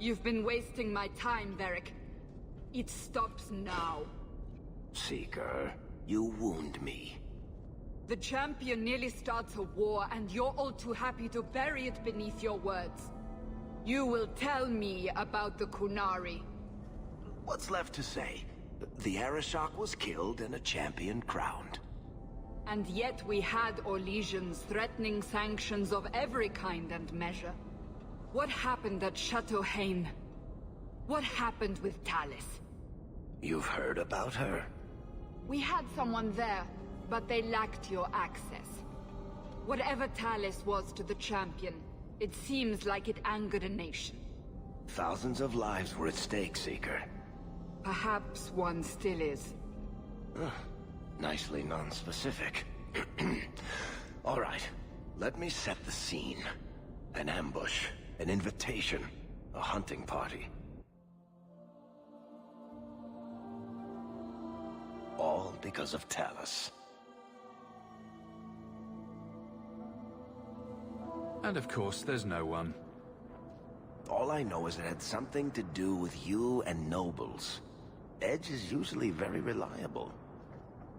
You've been wasting my time, Varric. It stops now. Seeker, you wound me. The champion nearly starts a war, and you're all too happy to bury it beneath your words. You will tell me about the Qunari. What's left to say? The Arishok was killed and a champion crowned. And yet we had Orlesians threatening sanctions of every kind and measure. What happened at Chateau Hain? What happened with Tallis? You've heard about her? We had someone there, but they lacked your access. Whatever Tallis was to the champion, it seems like it angered a nation. Thousands of lives were at stake, Seeker. Perhaps one still is. Nicely non-specific. All right, let me set the scene. An ambush, an invitation, a hunting party. All because of Tallis. And of course, there's no one. All I know is it had something to do with you and nobles. Edge is usually very reliable.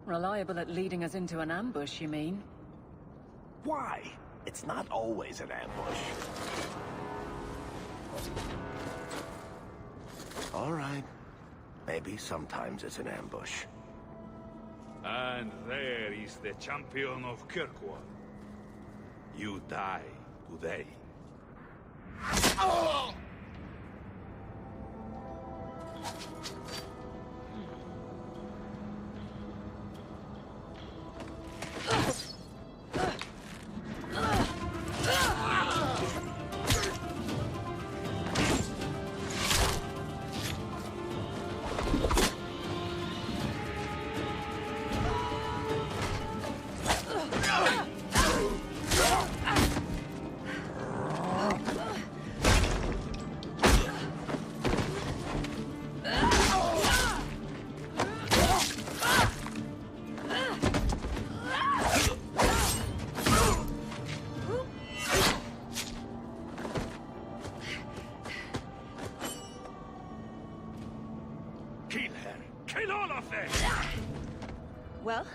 Reliable at leading us into an ambush, you mean? Why? It's not always an ambush. All right. Maybe sometimes it's an ambush. And there is the champion of Kirkwall. You die today. Oh! Kill all of them! Well,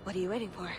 what are you waiting for?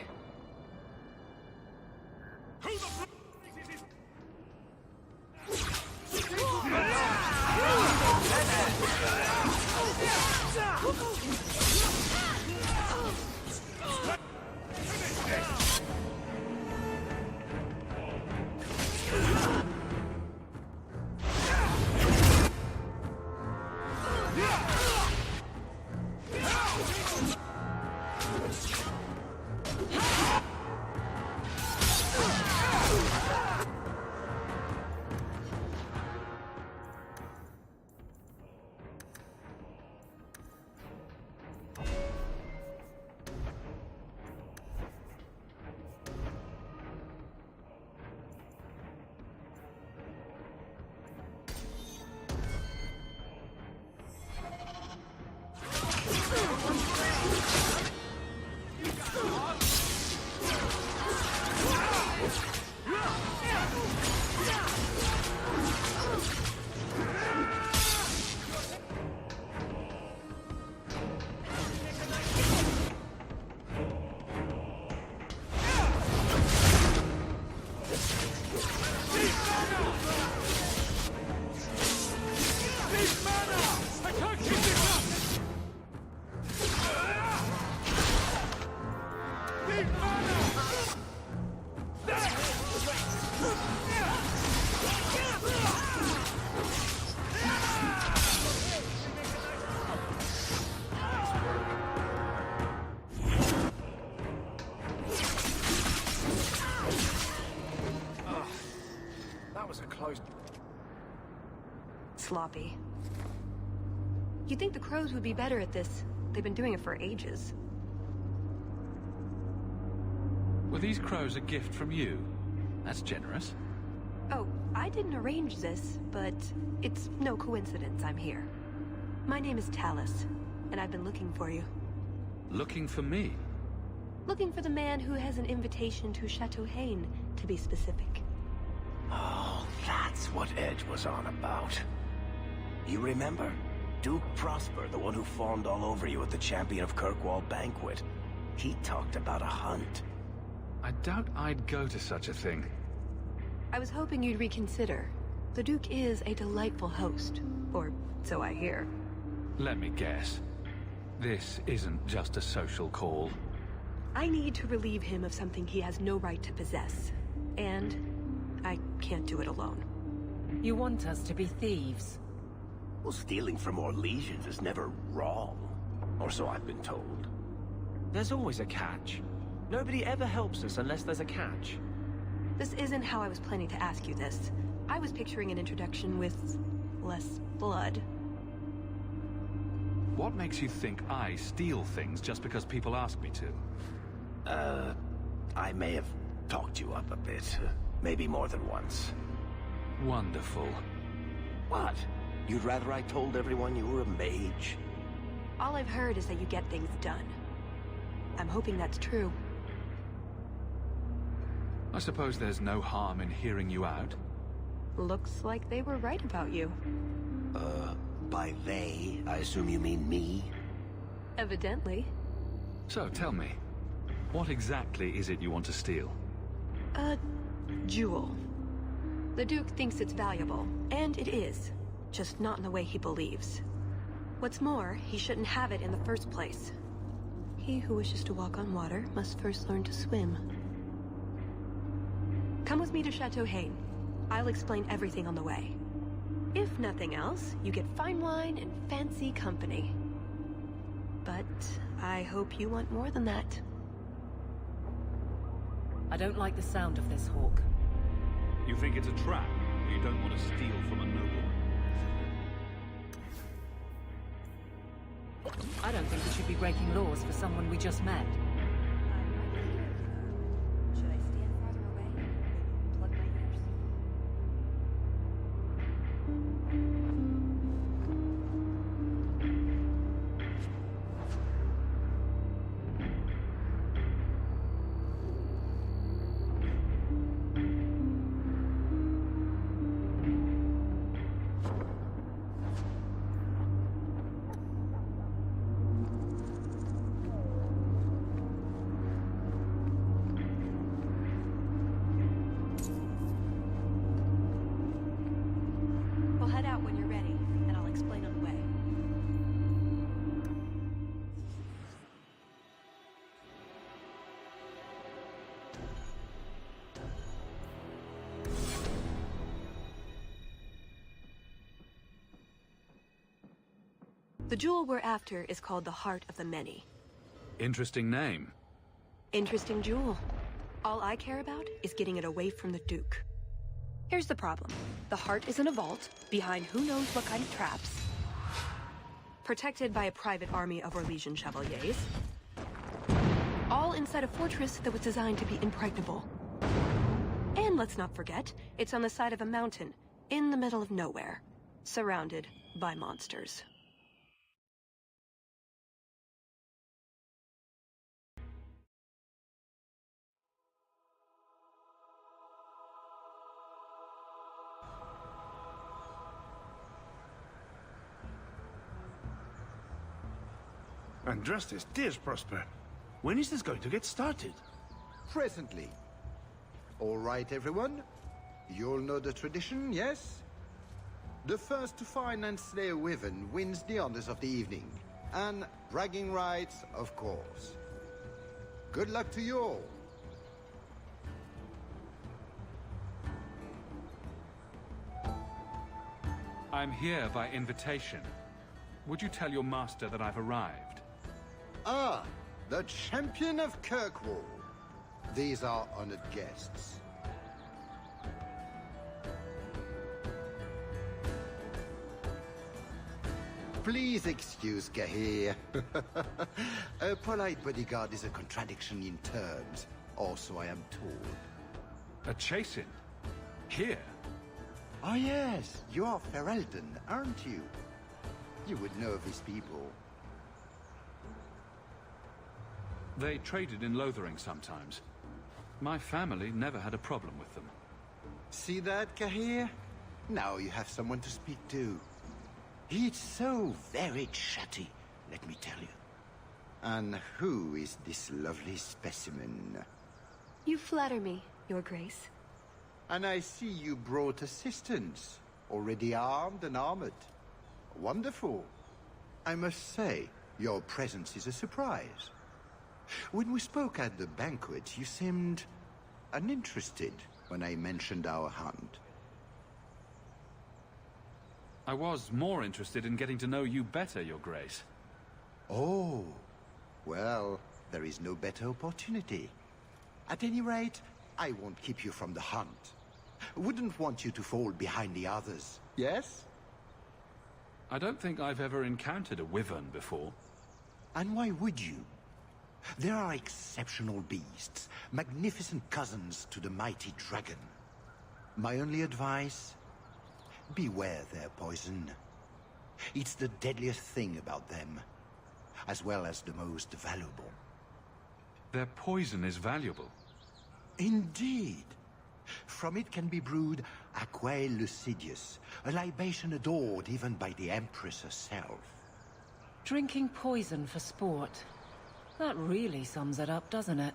Sloppy. You'd think the crows would be better at this. They've been doing it for ages. Were these crows a gift from you? That's generous. Oh, I didn't arrange this, but it's no coincidence I'm here. My name is Tallis, and I've been looking for you. Looking for me? Looking for the man who has an invitation to Chateau Hain, to be specific. Oh, that's what Edge was on about. You remember? Duke Prosper, the one who fawned all over you at the Champion of Kirkwall banquet. He talked about a hunt. I doubt I'd go to such a thing. I was hoping you'd reconsider. The Duke is a delightful host, or so I hear. Let me guess. This isn't just a social call. I need to relieve him of something he has no right to possess. And I can't do it alone. You want us to be thieves? Well, stealing from Orlaisians is never wrong. Or so I've been told. There's always a catch. Nobody ever helps us unless there's a catch. This isn't how I was planning to ask you this. I was picturing an introduction with less blood. What makes you think I steal things just because people ask me to? I may have talked you up a bit. Maybe more than once. Wonderful. What? You'd rather I told everyone you were a mage? All I've heard is that you get things done. I'm hoping that's true. I suppose there's no harm in hearing you out. Looks like they were right about you. By they, I assume you mean me? Evidently. So, tell me, what exactly is it you want to steal? A jewel. The Duke thinks it's valuable, and it is. Just not in the way he believes. What's more, he shouldn't have it in the first place. He who wishes to walk on water must first learn to swim. Come with me to Chateau Haine. I'll explain everything on the way. If nothing else, you get fine wine and fancy company. But I hope you want more than that. I don't like the sound of this, Hawke. You think it's a trap, or you don't want to steal from a noble? I don't think we should be breaking laws for someone we just met. Should I stand farther away? Plug my ears. We'll head out when you're ready, and I'll explain on the way. The jewel we're after is called the Heart of the Many. Interesting name. Interesting jewel. All I care about is getting it away from the Duke. Here's the problem. The heart is in a vault, behind who knows what kind of traps. Protected by a private army of Orlaisian chevaliers. All inside a fortress that was designed to be impregnable. And let's not forget, it's on the side of a mountain, in the middle of nowhere, surrounded by monsters. And just as tears, Prosper. When is this going to get started? Presently. All right, everyone. You'll know the tradition, yes? The first to find and slay a wyvern wins the honors of the evening. And bragging rights, of course. Good luck to you all. I'm here by invitation. Would you tell your master that I've arrived? Ah, the Champion of Kirkwall. These are honored guests. Please excuse Cahir. A polite bodyguard is a contradiction in terms. Also, I am told. A chase-in? Here? Oh yes, you are Ferelden, aren't you? You would know these people. They traded in Lothering sometimes. My family never had a problem with them. See that, Cahir? Now you have someone to speak to. It's so very chatty, let me tell you. And who is this lovely specimen? You flatter me, Your Grace. And I see you brought assistance, already armed and armored. Wonderful. I must say, your presence is a surprise. When we spoke at the banquet, you seemed uninterested when I mentioned our hunt. I was more interested in getting to know you better, Your Grace. Oh, well, there is no better opportunity. At any rate, I won't keep you from the hunt. Wouldn't want you to fall behind the others, yes? I don't think I've ever encountered a wyvern before. And why would you? There are exceptional beasts, magnificent cousins to the mighty dragon. My only advice? Beware their poison. It's the deadliest thing about them, as well as the most valuable. Their poison is valuable. Indeed. From it can be brewed Aquae Lucidius, a libation adored even by the Empress herself. Drinking poison for sport. That really sums it up, doesn't it?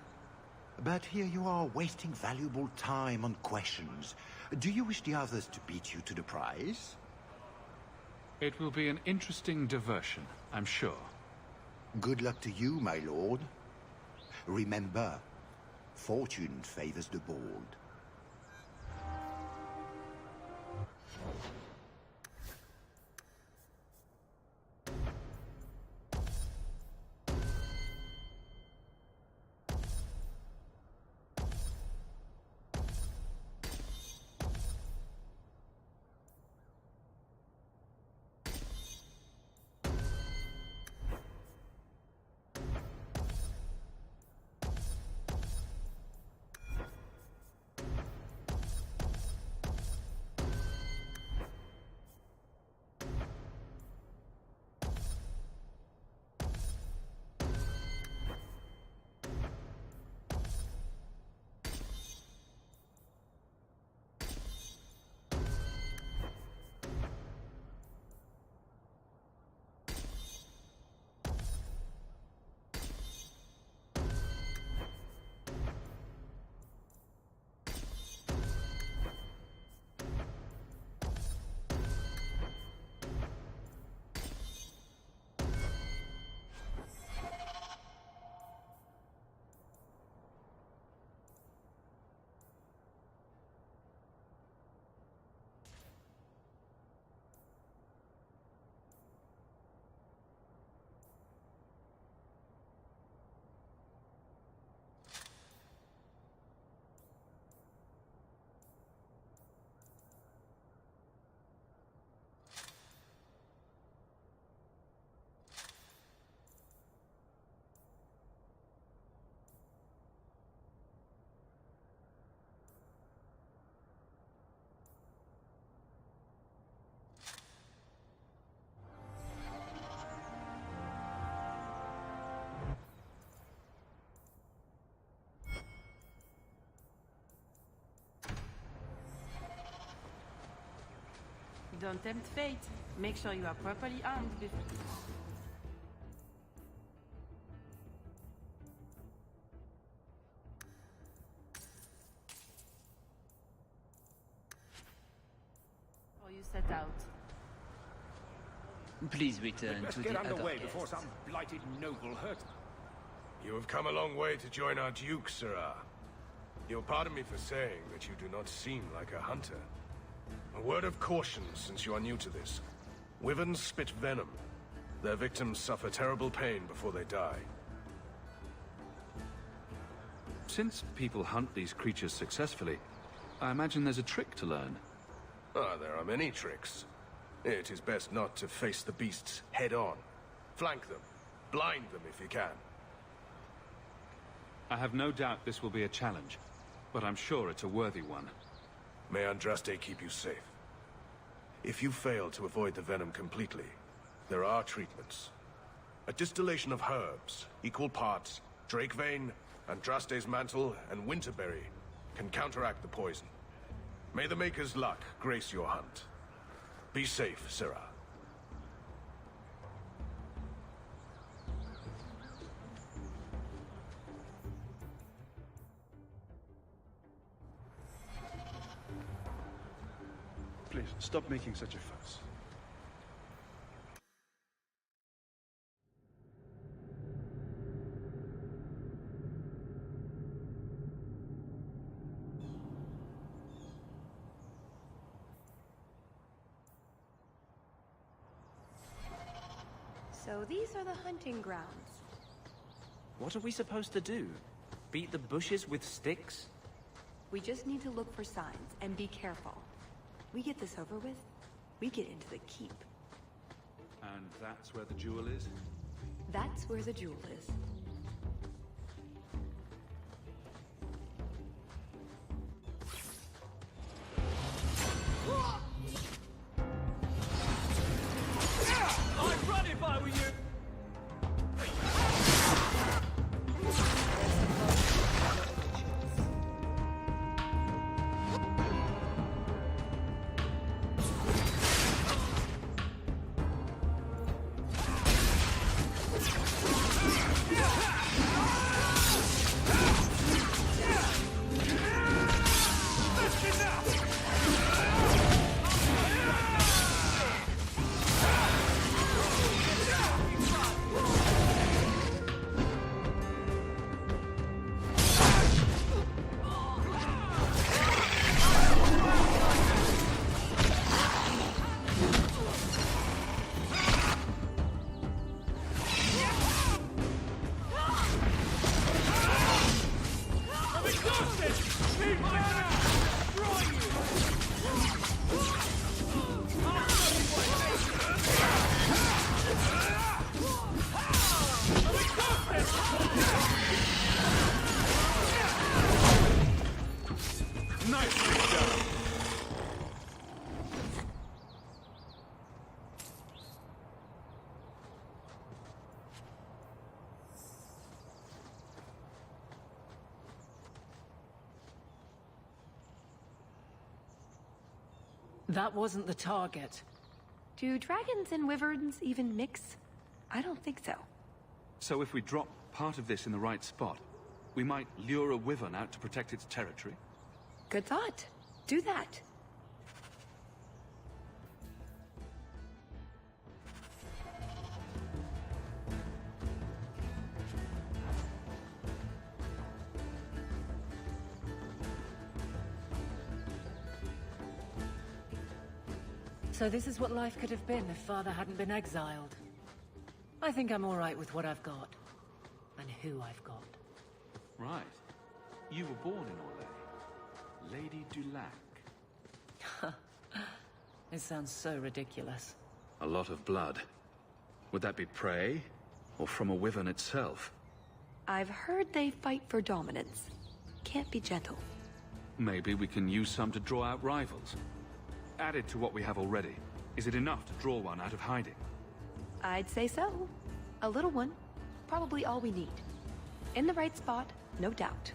But here you are wasting valuable time on questions. Do you wish the others to beat you to the prize? It will be an interesting diversion, I'm sure. Good luck to you, my lord. Remember, fortune favors the bold. Don't tempt fate. Make sure you are properly armed before... Or you set out. Please return to the other underway guests. before some blighted noble hurt. You have come a long way to join our Duke, Sirrah. You'll pardon me for saying that you do not seem like a hunter. A word of caution, since you are new to this. Wyverns spit venom. Their victims suffer terrible pain before they die. Since people hunt these creatures successfully, I imagine there's a trick to learn. Ah, there are many tricks. It is best not to face the beasts head-on. Flank them. Blind them if you can. I have no doubt this will be a challenge, but I'm sure it's a worthy one. May Andraste keep you safe. If you fail to avoid the venom completely, there are treatments. A distillation of herbs, equal parts, Drakevein, Andraste's mantle, and winterberry can counteract the poison. May the Maker's luck grace your hunt. Be safe, Sirrah. stop making such a fuss. So these are the hunting grounds. What are we supposed to do? Beat the bushes with sticks? We just need to look for signs and be careful. We get this over with, we get into the keep. And that's where the jewel is? That's where the jewel is. I'd run if I were you! That wasn't the target. Do dragons and wyverns even mix? I don't think so. So if we drop part of this in the right spot, we might lure a wyvern out to protect its territory? Good thought. Do that. So this is what life could have been if Father hadn't been exiled. I think I'm all right with what I've got. And who I've got. Right. You were born in Orlais. Lady Dulac. It sounds so ridiculous. A lot of blood. Would that be prey? Or from a wyvern itself? I've heard they fight for dominance. Can't be gentle. Maybe we can use some to draw out rivals. Added to what we have already, is it enough to draw one out of hiding? I'd say so. A little one. Probably all we need. In the right spot, no doubt.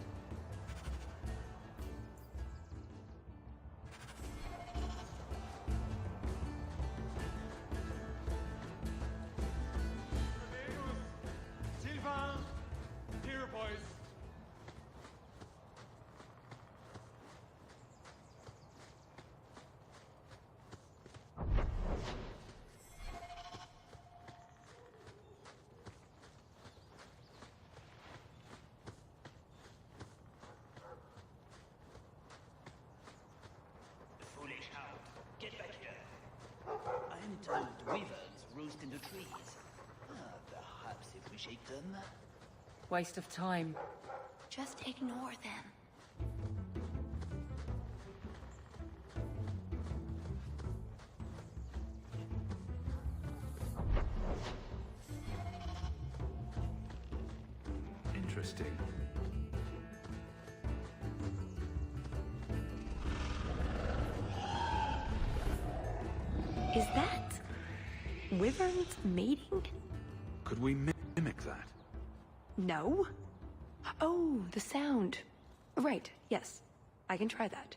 Told wyverns roost in the trees. Perhaps if we shake them. Waste of time. Just ignore them. Interesting. Is that wyverns mating? Could we mimic that? No. Oh, the sound. Right, yes. I can try that.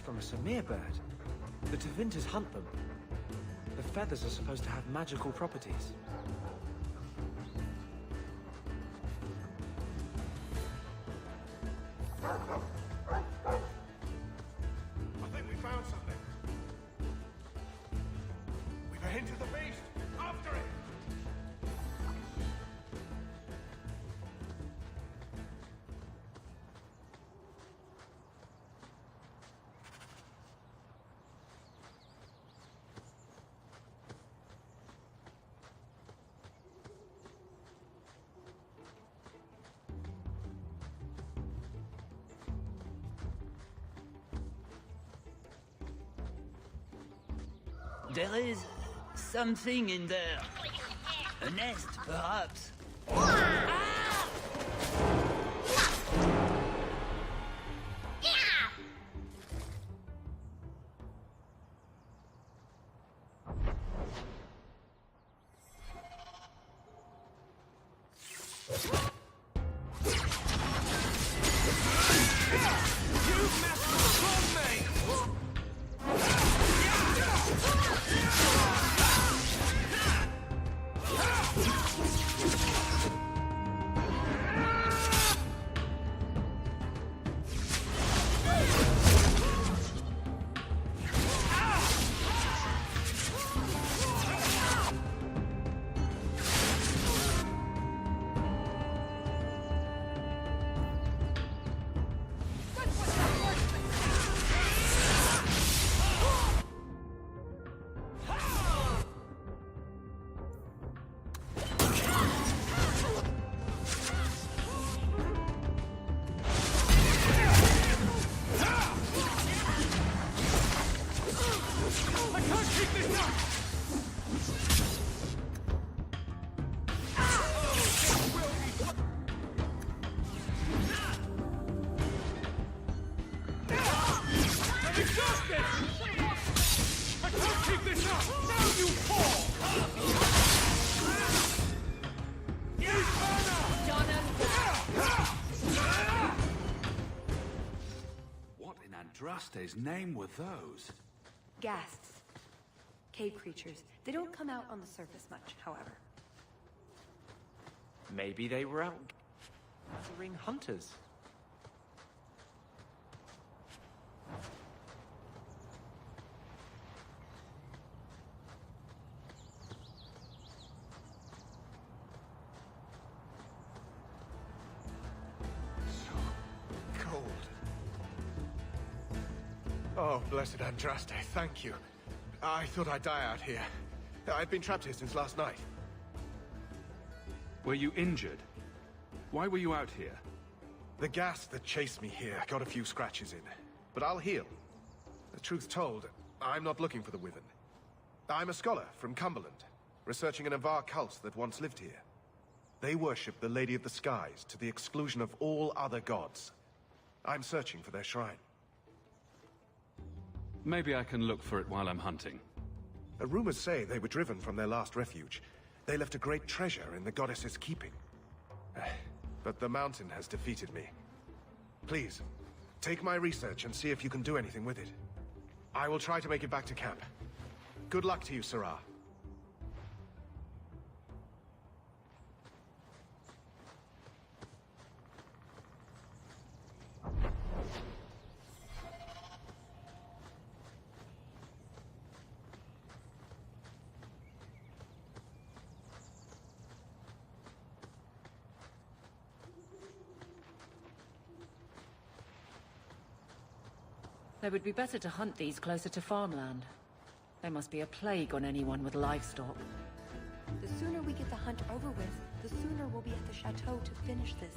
from a Samir bird. The Tevinters hunt them. The feathers are supposed to have magical properties. I think we found something. We've a hint of the beast. After it! There is something in there. A nest, perhaps. What in Andraste's name were those? Ghasts. Cave creatures. They don't come out on the surface much, however. Maybe they were out gathering hunters. Cold. Oh, blessed Andraste, thank you. I thought I'd die out here. I've been trapped here since last night. Were you injured? Why were you out here? The gas that chased me here got a few scratches in, but I'll heal. The truth told, I'm not looking for the Wyvern. I'm a scholar from Cumberland, researching an Avar cult that once lived here. They worship the Lady of the Skies to the exclusion of all other gods. I'm searching for their shrine. Maybe I can look for it while I'm hunting. Rumors say they were driven from their last refuge. They left a great treasure in the goddess's keeping. But the mountain has defeated me. Please, take my research and see if you can do anything with it. I will try to make it back to camp. Good luck to you, Sarah. It would be better to hunt these closer to farmland. There must be a plague on anyone with livestock. The sooner we get the hunt over with, the sooner we'll be at the chateau to finish this.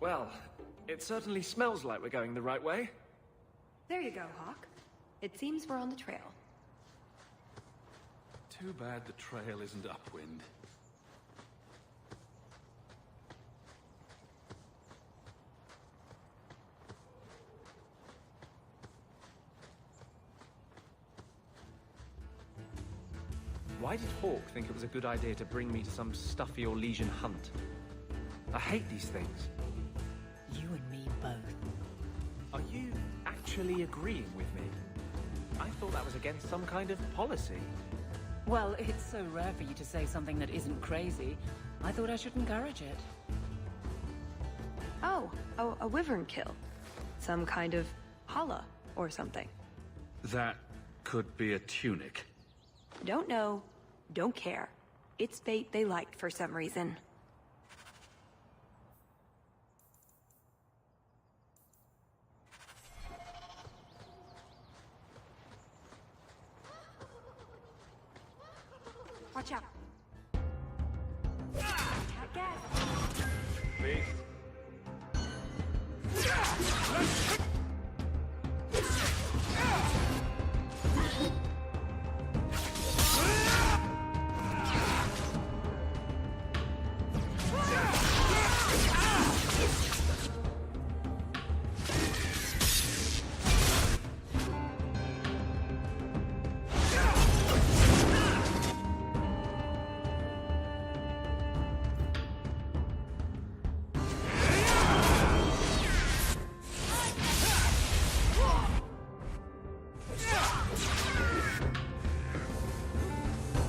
Well, it certainly smells like we're going the right way. There you go, Hawke. It seems we're on the trail. Too bad the trail isn't upwind. Why did Hawke think it was a good idea to bring me to some stuffy Orlesian hunt? I hate these things. You and me both. Are you actually agreeing with me? I thought that was against some kind of policy. Well, it's so rare for you to say something that isn't crazy. I thought I should encourage it. Oh, a wyvern kill. Some kind of holla or something. That could be a tunic. Don't know, don't care. It's fate they liked for some reason. Watch out. Cat gas. Please.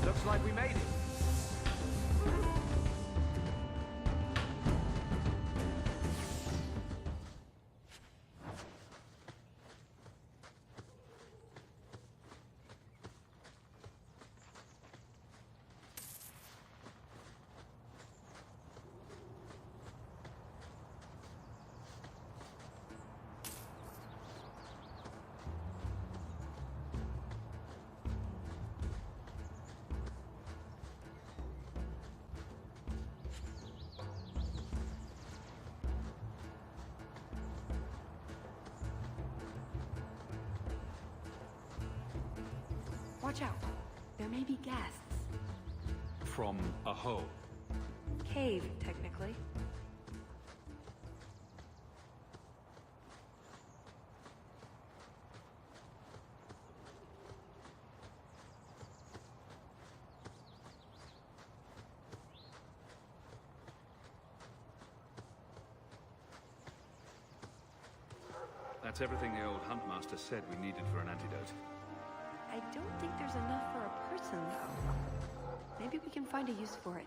Looks like we made it. Watch out. There may be guests. From a hole. Cave, technically. That's everything the old Huntmaster said we needed for an antidote. I don't think there's enough for a person, though. Maybe we can find a use for it.